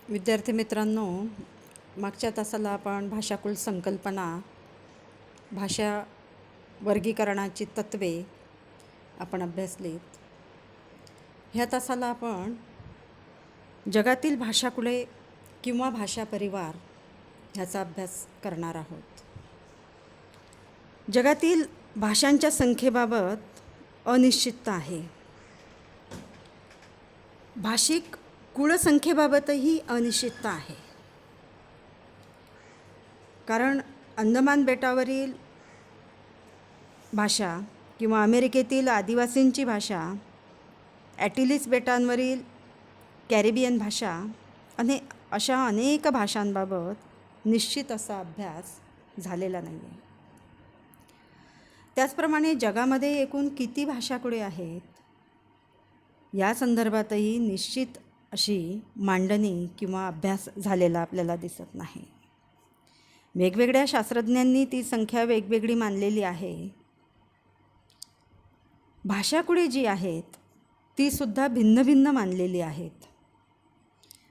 विद्यार्थी मित्रांनो, मागच्या तासाला आपण भाषाकुल संकल्पना, भाषा वर्गीकरणाची तत्त्वे आपण अभ्यासलीत. ह्या तासाला आपण जगातील भाषाकुळे किंवा भाषा परिवार ह्याचा अभ्यास करणार आहोत. जगातील भाषांच्या संख्येबाबत अनिश्चितता आहे. भाषिक कुळसंख्येबाबतही अनिश्चितता आहे. कारण अंदमान बेटावरील भाषा किंवा अमेरिकेतील आदिवासींची भाषा, ॲटिलिस बेटांवरील कॅरिबियन भाषा अशा अनेक भाषांबाबत निश्चित असा अभ्यास झालेला नाही आहे. त्याचप्रमाणे जगामध्ये एकूण किती भाषाकुळे आहेत या संदर्भातही निश्चित अशी मांडणी किंवा अभ्यास झालेला आपल्याला दिसत नाही. वेगवेगळ्या शास्त्रज्ञांनी ती संख्या वेगवेगळी मानलेली आहे. भाषाकुळे जी आहेत ती सुद्धा भिन्न भिन्न मानलेली आहेत.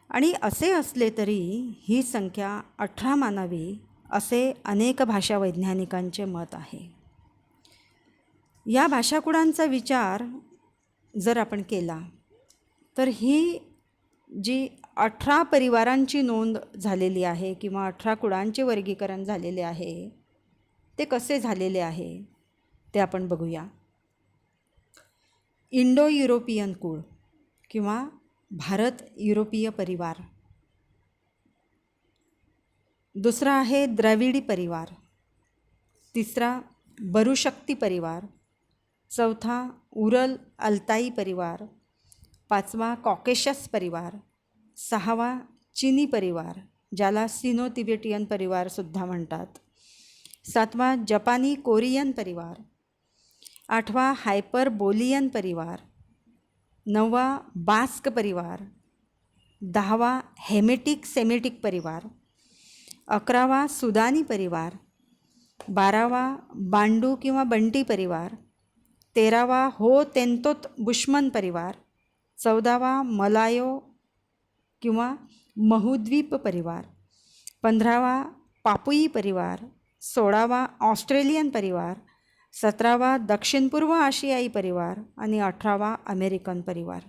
आणि असे असले तरी ही संख्या 18 मानावी असे अनेक भाषा वैज्ञानिकांचे मत आहे. या भाषाकुळांचा विचार जर आपण केला तर ही जी 18 परिवारांची नोंद झालेली आहे किंवा 18 कुळांचे वर्गीकरण झालेले आहे ते कसे झालेले आहे ते आपण बघूया. इंडो युरोपियन कुळ किंवा भारत युरोपीय परिवार, दुसरा आहे द्रविडी परिवार, तिसरा बरुशक्ती परिवार, चौथा उरल अल्ताई परिवार, पाचवा कॉकेशस परिवार, सहावा चिनी परिवार ज्याला सिनो तिबेटियन परिवारसुद्धा म्हणतात, सातवा जपानी कोरियन परिवार, आठवा हायपरबोलियन परिवार, नववा बास्क परिवार, दहावा हेमेटिक सेमेटिक परिवार, 11वा सुदानी परिवार, 12वा बांडू किंवा बंटी परिवार, 13वा हो तेंतोत बुशमन परिवार, 14वा मलायो किंवा महूद्वीप परिवार, 15वा पापुई परिवार, 16वा ऑस्ट्रेलियन परिवार, 17वा दक्षिण पूर्व आशियाई परिवार आणि 18वा अमेरिकन परिवार.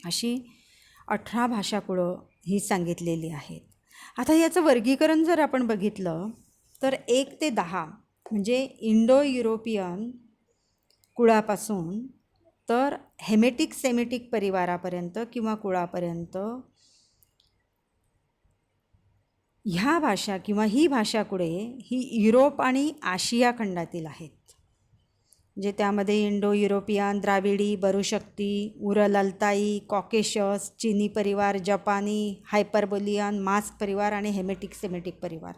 अशी 18 भाषाकुळं ही सांगितलेली आहेत. आता याचं वर्गीकरण जर आपण बघितलं तर 1 ते 10 म्हणजे इंडो युरोपियन कुळापासून तर हेमेटिक सेमेटिक परिवारापर्यंत किंवा कुळापर्यंत ह्या भाषा किंवा ही भाषाकुळे ही युरोप आणि आशिया खंडातील आहेत. म्हणजे त्यामध्ये इंडो युरोपियन, द्राविडी, बरुशक्ती, उरल अल्ताई, कॉकेशस, चिनी परिवार, जपानी, हायपरबोलियन, मास्क परिवार आणि हेमेटिक सेमेटिक परिवार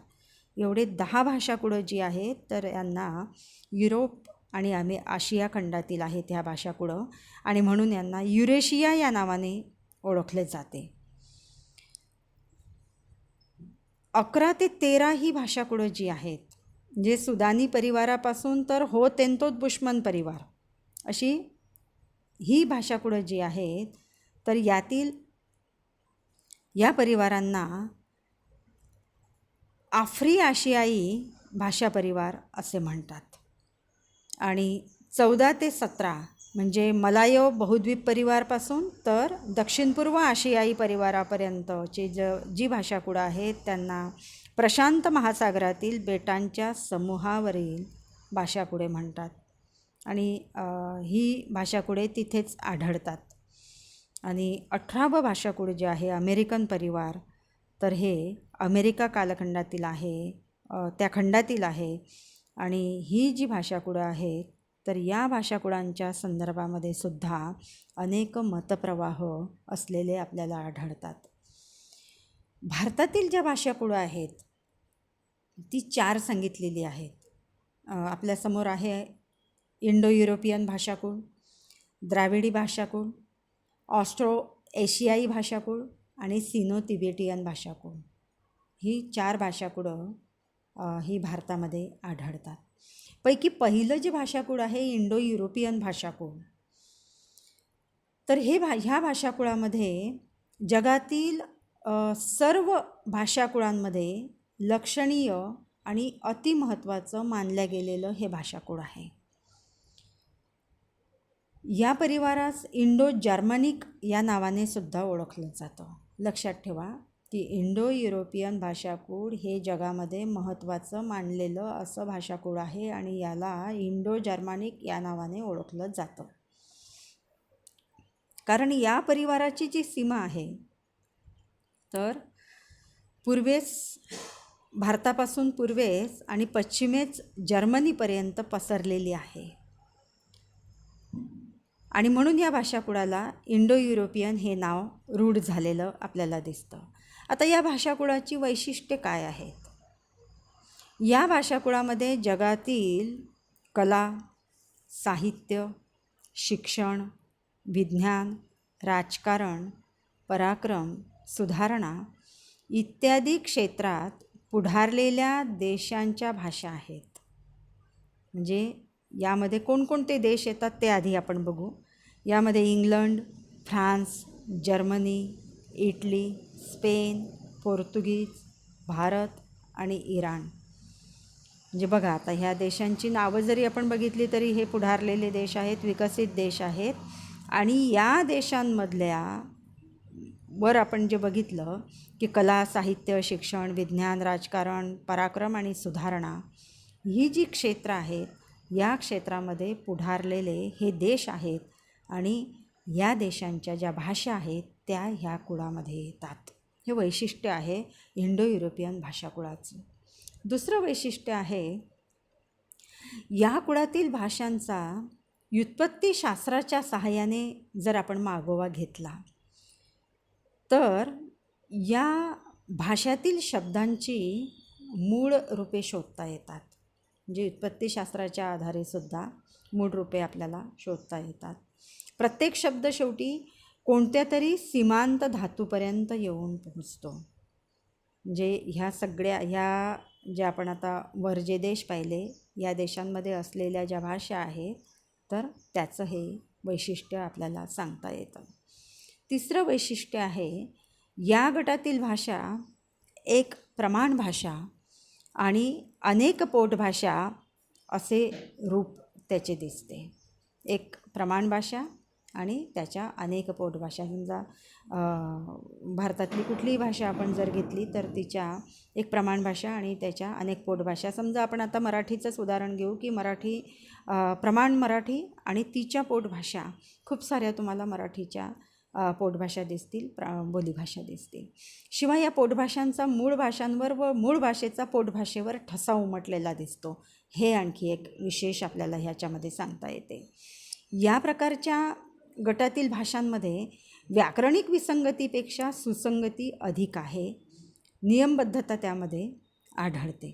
एवढे 10 भाषाकुळं जी आहेत तर यांना युरोप आणि आशिया खंडातील आहेत ह्या भाषाकुळं आणि म्हणून यांना युरेशिया या नावाने ओळखले जाते. 11 ते 13 ही भाषाकुळं जी आहेत म्हणजे सुदानी परिवारापासून तर हो तेंतोत बुशमन परिवार अशी ही भाषाकुळं जी आहेत तर या परिवारांना आफ्री आशियाई भाषा परिवार असे म्हणतात. आणि 14 ते 17 म्हणजे मलायो बहुद्वीप परिवारपासून तर दक्षिण पूर्व आशियाई परिवारापर्यंतची जी भाषाकुळं आहेत त्यांना प्रशांत महासागरातील बेटांच्या समूहावरील भाषाकुळे म्हणतात. आणि ही भाषाकुळे तिथेच आढळतात. आणि 18वं भाषाकुळ जे आहे अमेरिकन परिवार तर हे अमेरिका कालखंडातील आहे, त्या खंडातील आहे. आणि ही जी भाषाकुळं आहेत तर या भाषाकुळांच्या संदर्भामध्ये सुद्धा अनेक मतप्रवाह असलेले आपल्याला आढळतात. भारतातील ज्या भाषाकुळं आहेत ती 4 सांगितलेली आहेत. आपल्यासमोर आहे इंडो युरोपियन भाषाकुळ, द्राविडी भाषाकुळ, ऑस्ट्रो एशियाई भाषाकुळ आणि सिनो तिबेटियन भाषाकुळ. ही 4 भाषाकुळं ही भारतामध्ये आढळतात. पैकी पहिलं जे भाषाकुळ आहे इंडो युरोपियन भाषाकुळ तर ह्या भाषाकुळामध्ये जगातील सर्व भाषाकुळांमध्ये लक्षणीय आणि अतिमहत्त्वाचं मानलं गेलेलं हे भाषाकुळ आहे. या परिवारास इंडो जर्मनिक या नावाने सुद्धा ओळखलं जातं. लक्षात ठेवा की इंडो युरोपियन भाषाकुळ हे जगामध्ये महत्त्वाचं मानलेलं असं भाषाकुळ आहे आणि याला इंडो जर्मनिक या नावाने ओळखलं जातं. कारण या परिवाराची जी सीमा आहे तर पूर्वेस भारतापासून पूर्वेस आणि पश्चिमेस जर्मनीपर्यंत पसरलेली आहे आणि म्हणून या भाषाकुळाला इंडो युरोपियन हे नाव रूढ झालेलं आपल्याला दिसतं. आता या भाषाकुळाची वैशिष्ट्ये काय आहेत? या भाषाकुळामध्ये जगातील कला, साहित्य, शिक्षण, विज्ञान, राजकारण, पराक्रम, सुधारणा इत्यादी क्षेत्रात पुढारलेल्या देशांच्या भाषा आहेत. म्हणजे यामध्ये कोणकोणते देश येतात ते आधी आपण बघू. यामध्ये England, France, Germany, Italy, Spain, Portuguese, Bharat आणि इराण. म्हणजे बघा आता ह्या देशांची नावं जरी आपण बघितली तरी हे पुढारलेले देश आहेत, विकसित देश आहेत. आणि या देशांमधल्या वर आपण जे बघितलं की कला, साहित्य, शिक्षण, विज्ञान, राजकारण, पराक्रम आणि सुधारणा ही जी क्षेत्र आहेत या क्षेत्रामध्ये पुढारलेले हे देश आहेत आणि या देशांच्या ज्या भाषा आहेत त्या ह्या कुळामध्ये येतात. हे वैशिष्ट्य आहे इंडो युरोपियन भाषाकुळाचं. दुसरं वैशिष्ट्य आहे या कुळातील भाषांचा व्युत्पत्तीशास्त्राच्या सहाय्याने जर आपण मागोवा घेतला तर या भाषातील शब्दांची मूळ रूपे शोधता येतात. म्हणजे व्युत्पत्तीशास्त्राच्या आधारे सुद्धा मूळ रूपे आपल्याला शोधता येतात. प्रत्येक शब्द शेवटी कोणत्या तरी सीमांत धातूपर्यंत येऊन पोहोचतो. म्हणजे ह्या सगळ्या ह्या ज्या आपण आता वर जे देश पाहिले या देशांमध्ये असलेल्या ज्या भाषा आहेत तर त्याचं हे वैशिष्ट्य आपल्याला सांगता येतं. तिसरं वैशिष्ट्य आहे या गटातील भाषा एक प्रमाण भाषा आणि अनेक पोटभाषा असे रूप त्याचे दिसते. एक प्रमाण भाषा आणि त्याच्या अनेक पोटभाषा. समजा भारतातली कुठलीही भाषा आपण जर घेतली तर तिच्या एक प्रमाण भाषा आणि त्याच्या अनेक पोटभाषा. समजा आपण आता मराठीचंच उदाहरण घेऊ की मराठी प्रमाण मराठी आणि तिच्या पोटभाषा खूप साऱ्या तुम्हाला मराठीच्या पोटभाषा दिसतील, बोलीभाषा दिसतील. शिवाय या पोटभाषांचा मूळ भाषांवर व मूळ भाषेचा पोटभाषेवर ठसा उमटलेला दिसतो. हे आणखी एक विशेष आपल्याला ह्याच्यामध्ये सांगता येते. या प्रकारच्या गटातील भाषांमध्ये व्याकरणिक विसंगतीपेक्षा सुसंगती अधिक आहे, नियमबद्धता त्यामध्ये आढळते.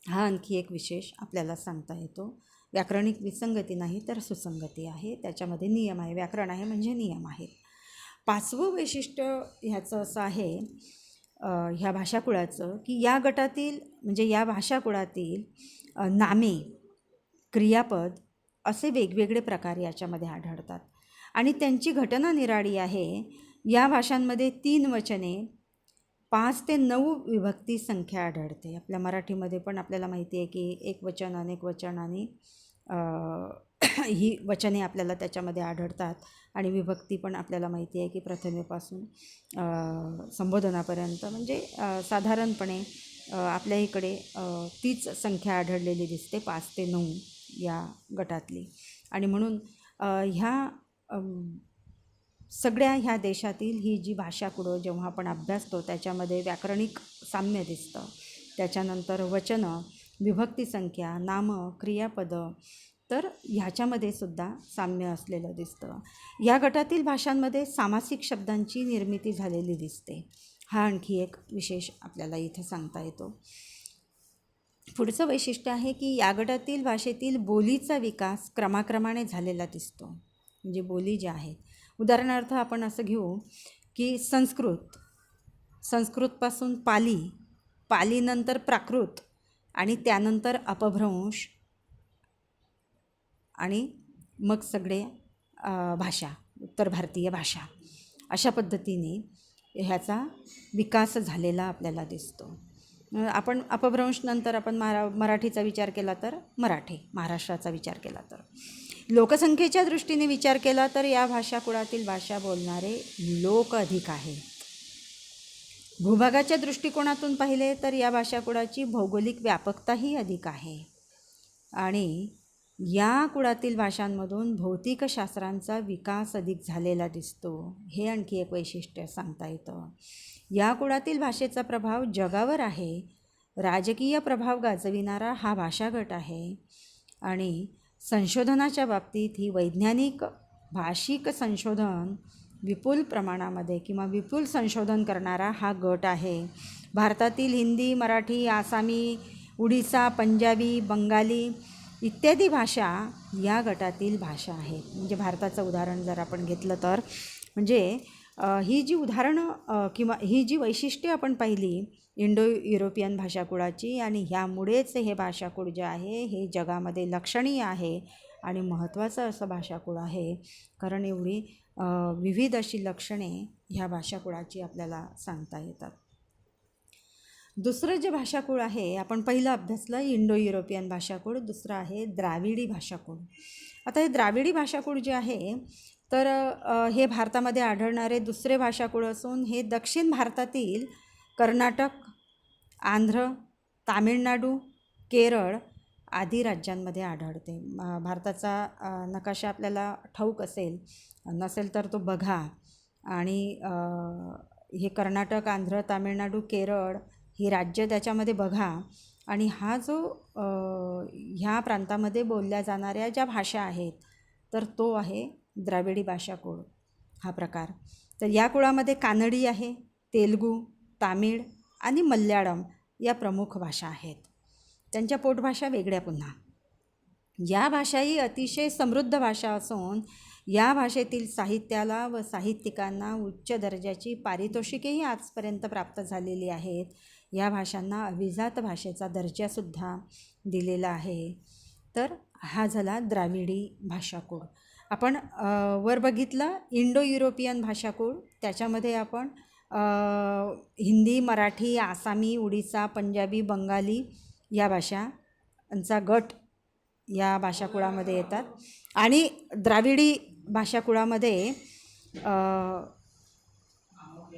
हा आणखी एक विशेष आपल्याला सांगता येतो. व्याकरणिक विसंगती नाही तर सुसंगती आहे, त्याच्यामध्ये नियम आहे. व्याकरण आहे म्हणजे नियम आहेत. पाचवं वैशिष्ट्य ह्याचं असं आहे ह्या भाषाकुळाचं की या गटातील म्हणजे या भाषाकुळातील नामे, क्रियापद असे वेगवेगळे प्रकार याच्यामध्ये आढळतात आणि त्यांची घटना निराळी आहे. या भाषांमध्ये 3 वचने, 5 ते 9 विभक्ती संख्या आढळते. आपल्या मराठीमध्ये पण आपल्याला माहिती आहे की एक वचन, अनेक वचन आणि ही वचने आपल्याला त्याच्यामध्ये आढळतात आणि विभक्ती पण आपल्याला माहिती आहे की प्रथमेपासून संबोधनापर्यंत म्हणजे साधारणपणे आपल्या इकडे तीच संख्या आढळलेली दिसते, 5 ते 9 या गटातली. आणि म्हणून ह्या सगळ्या ह्या देशातील ही जी भाषाकुळं जेव्हा आपण अभ्यासतो त्याच्यामध्ये व्याकरणिक साम्य दिसतं. त्याच्यानंतर वचनं, विभक्ती संख्या, नामं, क्रियापदं तर ह्याच्यामध्ये सुद्धा साम्य असलेलं दिसतं. या गटातील भाषांमध्ये सामासिक शब्दांची निर्मिती झालेली दिसते. हा आणखी एक विशेष आपल्याला इथं सांगता येतो. पुढचं वैशिष्ट्य आहे की या गटातील भाषेतील बोलीचा विकास क्रमाक्रमाने झालेला दिसतो. म्हणजे बोली ज्या आहेत, उदाहरणार्थ आपण असं घेऊ की संस्कृतपासून पाली, पालीनंतर प्राकृत आणि त्यानंतर अपभ्रंश आणि मग सगळे भाषा, उत्तर भारतीय भाषा. अशा पद्धतीने ह्याचा विकास झालेला आपल्याला दिसतो. आपण अपभ्रंश नंतर आपण मराठीचा विचार केला तर मराठी, महाराष्ट्राचा विचार केला तर, लोकसंख्येच्या दृष्टीने विचार केला तर या भाषाकुळातील भाषा बोलणारे लोक अधिक आहेत. भूभागाच्या दृष्टिकोनातून पाहिले तर या भाषाकुळाची भौगोलिक व्यापकताही अधिक आहे आणि या कुळातील भाषांमधून भौतिकशास्त्रांचा विकास अधिक झालेला दिसतो. हे आणखी एक वैशिष्ट्य सांगता येतं. या कुळातील भाषेचा प्रभाव जगावर आहे. राजकीय प्रभाव गाजविणारा हा भाषागट आहे आणि संशोधनाच्या बाबतीत ही वैज्ञानिक भाषिक संशोधन विपुल प्रमाणामध्ये किंवा विपुल संशोधन करणारा हा गट आहे. भारतातील हिंदी, मराठी, आसामी, उडीसा, पंजाबी, बंगाली इत्यादी भाषा या गटातील भाषा आहेत. म्हणजे भारताचं उदाहरण जर आपण घेतलं तर म्हणजे ही जी उदाहरणं किंवा ही जी वैशिष्ट्ये आपण पाहिली इंडो युरोपियन भाषाकुळाची, आणि ह्यामुळेच हे भाषाकुळ जे आहे हे जगामध्ये लक्षणीय आहे आणि महत्त्वाचं असं भाषाकुळ आहे. कारण एवढी विविध अशी लक्षणे ह्या भाषाकुळाची आपल्याला सांगता येतात. दुसरं जे भाषाकुळ आहे, आपण पहिलं अभ्यासलं इंडो युरोपियन भाषाकुळ, दुसरं आहे द्राविडी भाषाकुळ. आता हे द्राविडी भाषाकुळ जे आहे तर हे भारतामध्ये आढळणारे दुसरे भाषाकुळ असून हे दक्षिण भारतातील कर्नाटक, आंध्र, तामिळनाडू, केरळ आदी राज्यांमध्ये आढळते. भारताचा नकाशा आपल्याला ठाऊक असेल, नसेल तर तो बघा. आणि हे कर्नाटक, आंध्र, तामिळनाडू, केरळ ही राज्य त्याच्यामध्ये बघा. आणि हा जो ह्या प्रांतामध्ये बोलल्या जाणाऱ्या ज्या भाषा आहेत तर तो आहे द्राविडी भाषाकुळ हा प्रकार. तर या कुळामध्ये कानडी आहे, तेलुगू, तामिळ आणि मल्याळम या प्रमुख भाषा आहेत. त्यांच्या पोटभाषा वेगळ्या पुन्हा. या भाषाही अतिशय समृद्ध भाषा असून या भाषेतील साहित्याला व साहित्यिकांना उच्च दर्जाची पारितोषिकेही आजपर्यंत प्राप्त झालेली आहेत. या भाषांना अभिजात भाषेचा दर्जासुद्धा दिलेला आहे. तर हा झाला द्राविडी भाषाकुळ. आपण वर बघितलं इंडो युरोपियन भाषाकुळ, त्याच्यामध्ये आपण हिंदी, मराठी, आसामी, उडीसा, पंजाबी, बंगाली या भाषांचा गट या भाषाकुळामध्ये येतात. आणि द्राविडी भाषाकुळामध्ये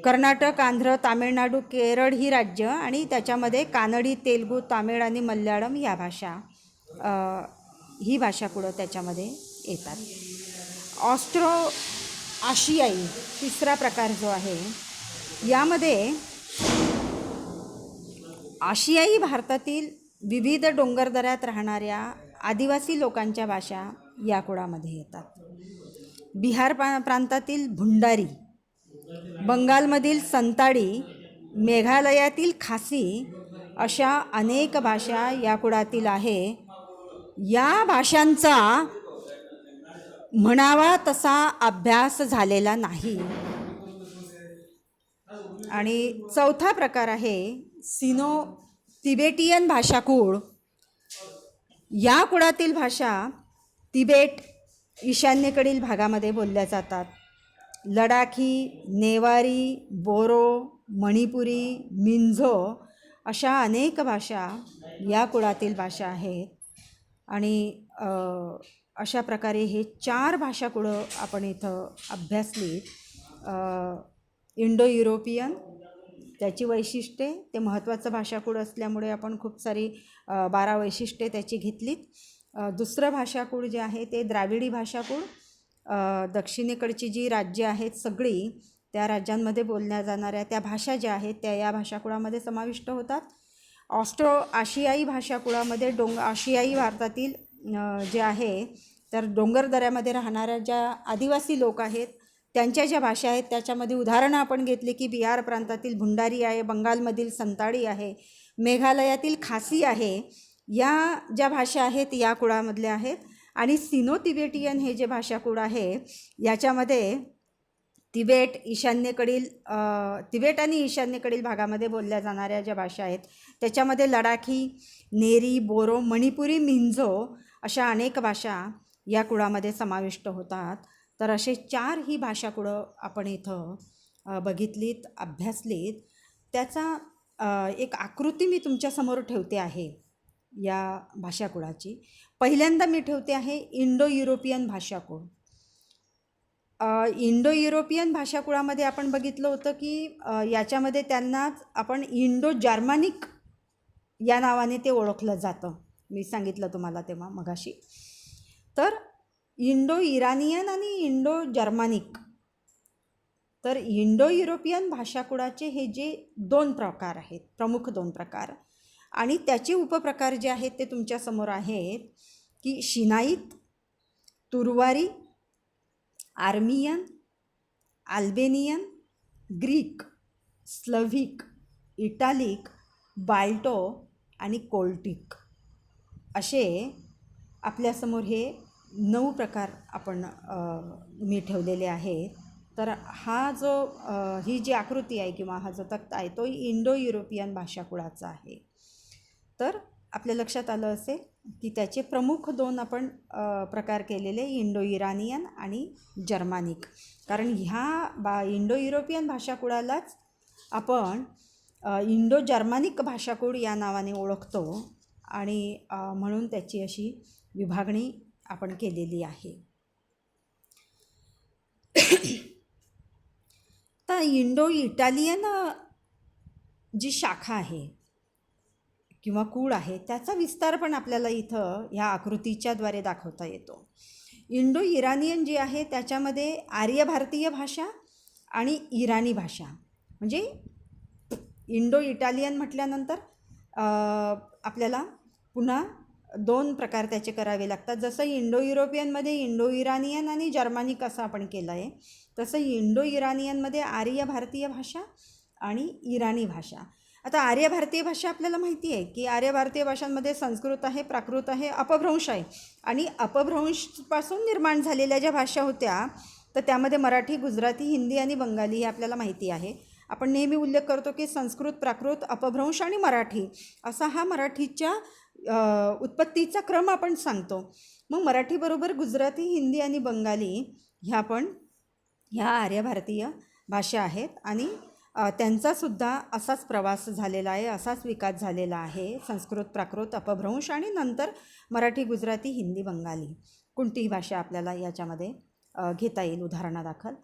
कर्नाटक, आंध्र, तामिळनाडू, केरळ ही राज्य आणि त्याच्यामध्ये कानडी, तेलुगू, तामिळ आणि मल्याळम या भाषा ही भाषाकुळं त्याच्यामध्ये येतात. ऑस्ट्रो आशियाई तिसरा प्रकार जो आहे, यामध्ये आशियाई भारतातील विविध डोंगरदऱ्यात राहणाऱ्या आदिवासी लोकांच्या भाषा या कुळामध्ये येतात. बिहार प्रांतातील भुंडारी, बंगालमधील संताडी, मेघालयातील खासी अशा अनेक भाषा या कुळातील आहे. या भाषांचा म्हणावा तसा अभ्यास झालेला नाही. आणि चौथा प्रकार आहे सिनो तिबेटियन भाषाकुळ. या कुळातील भाषा तिबेट ईशान्येकडील भागामध्ये बोलल्या जातात. लडाखी, नेवारी, बोरो, मणिपुरी, मिंझो अशा अनेक भाषा या कुळातील भाषा आहेत. आणि अशा प्रकारे हे 4 भाषाकुळं आपण इथं अभ्यासली. इंडो युरोपियन, त्याची वैशिष्ट्ये, ते महत्त्वाचं भाषाकुळ असल्यामुळे आपण खूप सारी 12 वैशिष्ट्ये त्याची घेतलीत. दुसरं भाषाकुळ जे आहे ते द्राविडी भाषाकुळ. दक्षिणेकडची जी राज्य आहेत सगळी, त्या राज्यांमध्ये बोलल्या जाणाऱ्या त्या भाषा ज्या आहेत त्या या भाषाकुळामध्ये समाविष्ट होतात. ऑस्ट्रो आशियाई भाषाकुळामध्ये आशियाई भारतातील जे आहे तर डोंगरदऱ्यामध्ये राहणाऱ्या ज्या आदिवासी लोक आहेत त्यांच्या ज्या भाषा आहेत त्याच्यामध्ये उदाहरणं आपण घेतली की बिहार प्रांतातील भुंडारी आहे, बंगालमधील संताडी आहे, मेघालयातील खासी आहे. या ज्या भाषा आहेत या कुळामधल्या आहेत. आणि सिनो तिबेटियन हे जे भाषाकुळ आहे याच्यामध्ये तिबेट आणि ईशान्येकडील भागामध्ये बोलल्या जाणाऱ्या ज्या भाषा आहेत त्याच्यामध्ये लडाखी, नेरी, बोरो, मणिपुरी, मिंझो अशा अनेक भाषा या कुळामध्ये समाविष्ट होतात. तर असे 4 ही भाषाकुळं आपण इथं बघितलीत, अभ्यासलीत, त्याचा एक आकृती मी तुमच्यासमोर ठेवते आहे या भाषाकुळाची. पहिल्यांदा मी ठेवते आहे इंडो युरोपियन भाषाकुळ. इंडो युरोपियन भाषाकुळामध्ये आपण बघितलं होतं की याच्यामध्ये त्यांनाच आपण इंडो जर्मनिक या नावाने ते ओळखलं जातं. मी सांगितलं तुम्हाला तेव्हा मगाशी. तर इंडो इरानियन आणि इंडो जर्मनिक, तर इंडो युरोपियन भाषाकुळाचे हे जे 2 प्रकार आहेत, प्रमुख 2 प्रकार, आणि त्याचे उपप्रकार जे आहेत ते तुमच्यासमोर आहेत की शिनाईत, तुर्वारी, आर्मियन, अल्बेनियन, ग्रीक, स्लव्हिक, इटालिक, बाल्टो आणि कोल्टिक असे आपल्यासमोर हे 9 प्रकार आपण मी ठेवलेले आहेत. तर हा जो ही जी आकृती आहे किंवा हा जो तक्ता आहे तो इंडो युरोपियन भाषाकुळाचा आहे. तर आपल्या लक्षात आलं असेल की त्याचे प्रमुख 2 आपण प्रकार केलेले, इंडो इरानियन आणि जर्मानिक. कारण ह्या इंडो युरोपियन भाषाकुळालाच आपण इंडो जर्मानिक भाषाकुळ या नावाने ओळखतो आणि म्हणून त्याची अशी विभागणी आपण केलेली आहे. तर इंडो इटालियन जी शाखा आहे किंवा कूळ आहे त्याचा विस्तार पण आपल्याला इथं ह्या आकृतीच्याद्वारे दाखवता येतो. इंडो इरानियन जी आहे त्याच्यामध्ये आर्य भारतीय भाषा आणि इराणी भाषा, म्हणजे इंडो इटालियन म्हटल्यानंतर आपल्याला पुन्हा 2 प्रकार त्याचे करावे लागतात. जसं इंडो युरोपियनमध्ये इंडो इरानियन आणि जर्मनिक असं आपण केलं आहे, तसं इंडो इरानियनमध्ये आर्य भारतीय भाषा आणि इराणी भाषा. आता आर्य भारतीय भाषा आपल्याला माहिती आहे की आर्य भारतीय भाषांमध्ये संस्कृत आहे, प्राकृत आहे, अपभ्रंश आहे. आणि अपभ्रंशपासून निर्माण झालेल्या ज्या भाषा होत्या तर त्यामध्ये मराठी, गुजराती, हिंदी आणि बंगाली हे आपल्याला माहिती आहे. आपण नेहमी उल्लेख करतो की संस्कृत, प्राकृत, अपभ्रंश आणि मराठी असा हा मराठीच्या उत्पत्तीचा क्रम आपण सांगतो. मग मराठीबरोबर गुजराती, हिंदी आणि बंगाली ह्या आर्य भारतीय भाषा आहेत आणि त्यांचासुद्धा असाच प्रवास झालेला आहे, असाच विकास झालेला आहे. संस्कृत, प्राकृत, अपभ्रंश आणि नंतर मराठी, गुजराती, हिंदी, बंगाली कोणतीही भाषा आपल्याला याच्यामध्ये घेता येईल उदाहरणादाखल.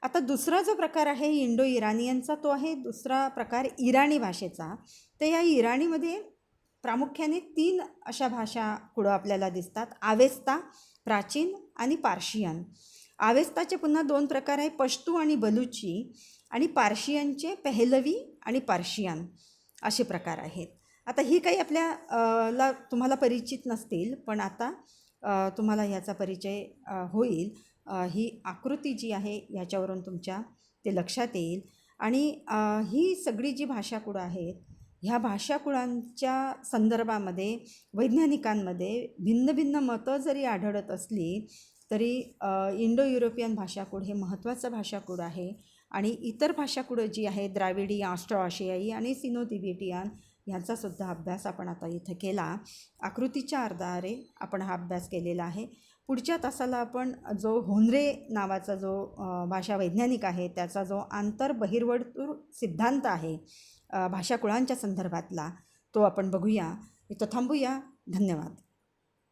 आता दुसरा जो प्रकार आहे इंडो इरानियनचा तो आहे दुसरा प्रकार इराणी भाषेचा. तर या इराणीमध्ये प्रामुख्याने 3 अशा भाषाकुळं आपल्याला दिसतात: आवेस्ता, प्राचीन आणि पार्शियन. आवेस्ताचे पुन्हा 2 प्रकार आहे, पश्तू आणि बलुची, आणि पार्शियनचे पेहलवी आणि पार्शियन असे प्रकार आहेत. आता ही काही आपल्याला तुम्हाला परिचित नसतील, पण आता तुम्हाला ह्याचा परिचय होईल. ही आकृती जी आहे ह्याच्यावरून तुमच्या ते लक्षात येईल. आणि ही सगळी जी भाषाकुळं आहेत ह्या भाषाकुळांच्या संदर्भामध्ये वैज्ञानिकांमध्ये भिन्न भिन्न मतं जरी आढळत असली तरी इंडो युरोपियन भाषाकुळ हे महत्त्वाचं भाषाकुळ आहे. आणि इतर भाषाकुळं जी आहेत द्राविडी, ऑस्ट्रो आशियाई आणि सिनो तिबेटियन ह्यांचासुद्धा अभ्यास आपण आता इथं केला. आकृतीच्या आधारे आपण हा अभ्यास केलेला आहे. पुढच्या तासाला आपण जो होनरे नावाचा जो भाषा वैज्ञानिक आहे त्याचा जो आंतरबहिर्वर्तुळ सिद्धांत आहे भाषाकुळांच्या संदर्भातला तो आपण बघूया. इथं थांबूया. धन्यवाद.